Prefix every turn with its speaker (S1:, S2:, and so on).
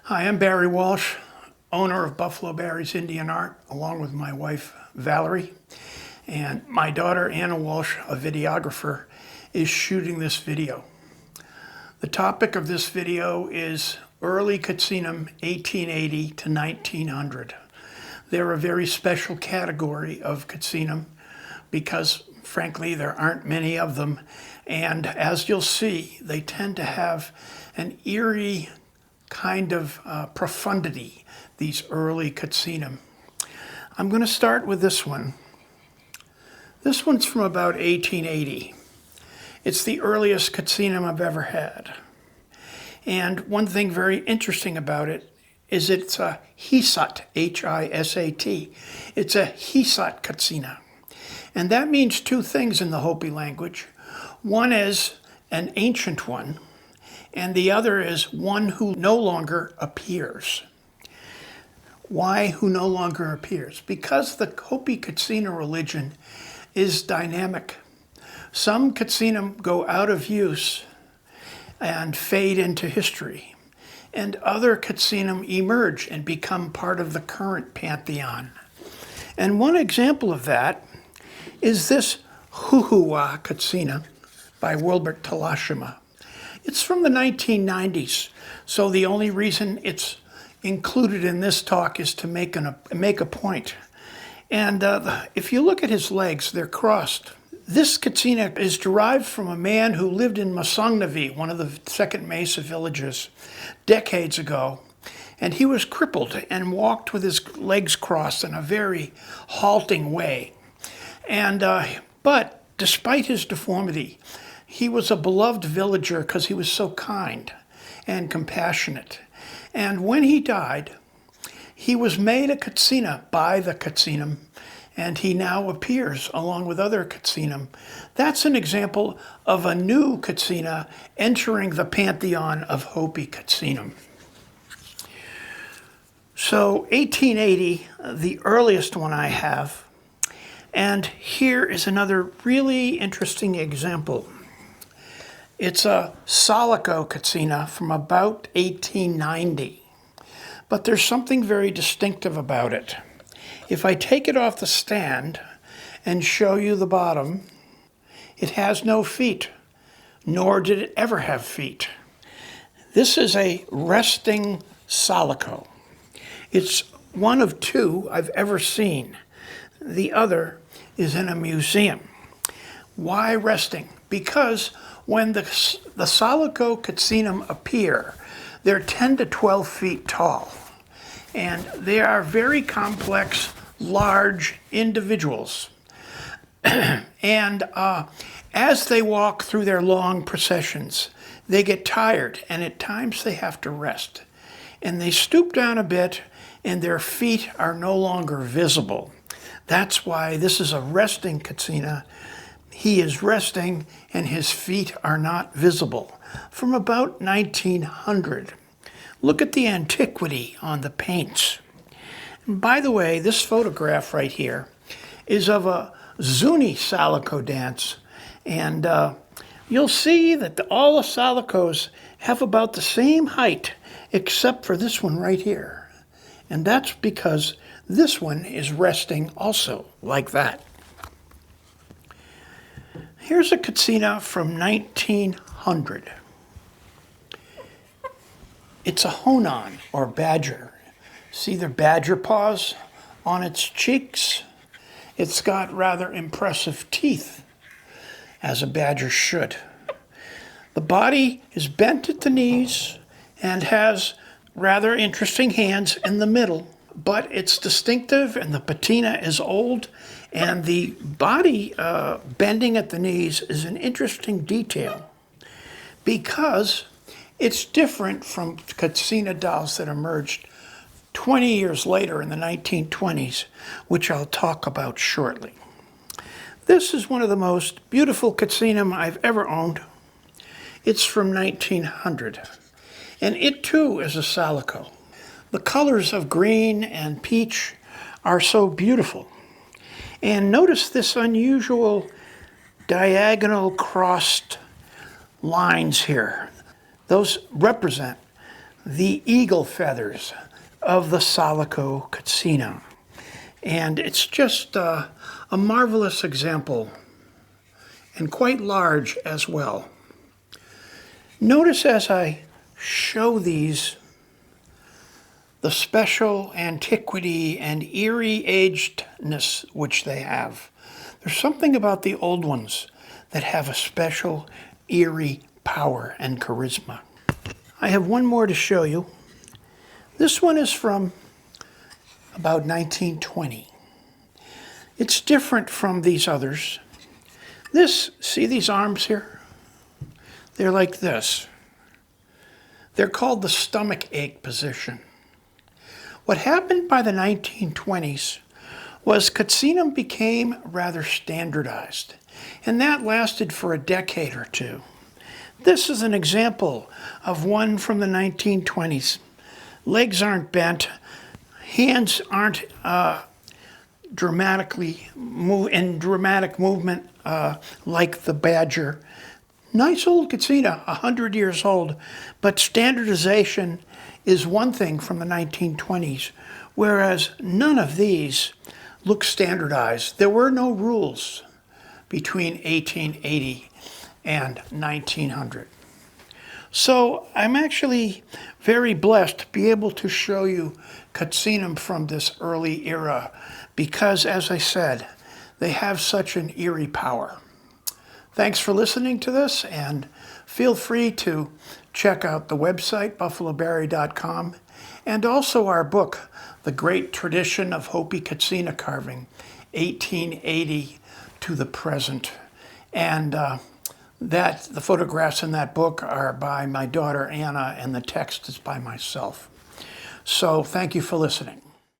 S1: Hi, I'm Barry Walsh, owner of Buffalo Barry's Indian Art, along with my wife, Valerie. And my daughter, Anna Walsh, a videographer, is shooting this video. The topic of this video is early Katsinam, 1880 to 1900. They're a very special category of Katsinam because, frankly, there aren't many of them. And as you'll see, they tend to have an eerie kind of profundity, these early Katsinam. I'm going to start with this one. This one's from about 1880. It's the earliest Katsinam I've ever had. And one thing very interesting about it is it's a Hisat, H-I-S-A-T. It's a Hisat Katsina. And that means two things in the Hopi language. One is an ancient one, and the other is one who no longer appears. Why who no longer appears? Because the Hopi Katsina religion is dynamic. Some Katsinam go out of use and fade into history, and other Katsinam emerge and become part of the current pantheon. And one example of that is this Huhuwa Katsina by Wilbert Talashima. It's from the 1990s, so the only reason it's included in this talk is to make a point. And if you look at his legs, they're crossed. This Katsina is derived from a man who lived in Masongnavi, one of the second Mesa villages, decades ago. And he was crippled and walked with his legs crossed in a very halting way. And but despite his deformity, he was a beloved villager because he was so kind and compassionate. And when he died, he was made a Katsina by the Katsinam, and he now appears along with other Katsinam. That's an example of a new Katsina entering the pantheon of Hopi Katsinam. So 1880, the earliest one I have, and here is another really interesting example. It's a Salico Katsina from about 1890, but there's something very distinctive about it. If I take it off the stand and show you the bottom, it has no feet, nor did it ever have feet. This is a resting Salico. It's one of two I've ever seen. The other is in a museum. Why resting? Because when the Salico Katsinam appear, they're 10 to 12 feet tall. And they are very complex, large individuals. And as they walk through their long processions, they get tired, and at times they have to rest. And they stoop down a bit, and their feet are no longer visible. That's why this is a resting Katsina. He is resting, and his feet are not visible. From about 1900. Look at the antiquity on the paints. And by the way, this photograph right here is of a Zuni Salico dance. And you'll see that all the Salicos have about the same height, except for this one right here. And that's because this one is resting also, like that. Here's a Katsina from 1900. It's a honan, or badger. See the badger paws on its cheeks? It's got rather impressive teeth, as a badger should. The body is bent at the knees and has rather interesting hands in the middle, but it's distinctive, and the patina is old, and the body bending at the knees is an interesting detail because it's different from Katsina dolls that emerged 20 years later in the 1920s, which I'll talk about shortly. This is one of the most beautiful Katsinam I've ever owned. It's from 1900, and it too is a Salico. The colors of green and peach are so beautiful. And notice this unusual diagonal crossed lines here. Those represent the eagle feathers of the Hopi Katsinam. And it's just a marvelous example, and quite large as well. Notice as I show these the special antiquity and eerie agedness which they have. There's something about the old ones that have a special eerie power and charisma. I have one more to show you. This one is from about 1920. It's different from these others. See these arms here? They're like this. They're called the stomach ache position. What happened by the 1920s was Katsinam became rather standardized, and that lasted for a decade or two. This is an example of one from the 1920s. Legs aren't bent, hands aren't dramatic movement like the badger. Nice old Katsina, 100 years old, but standardization is one thing from the 1920s, whereas none of these look standardized. There were no rules between 1880 and 1900. So I'm actually very blessed to be able to show you Katsinam from this early era because, as I said, they have such an eerie power. Thanks for listening to this, and feel free to check out the website, buffaloberry.com, and also our book, The Great Tradition of Hopi Katsina Carving, 1880 to the present. And the photographs in that book are by my daughter Anna, and the text is by myself. So thank you for listening.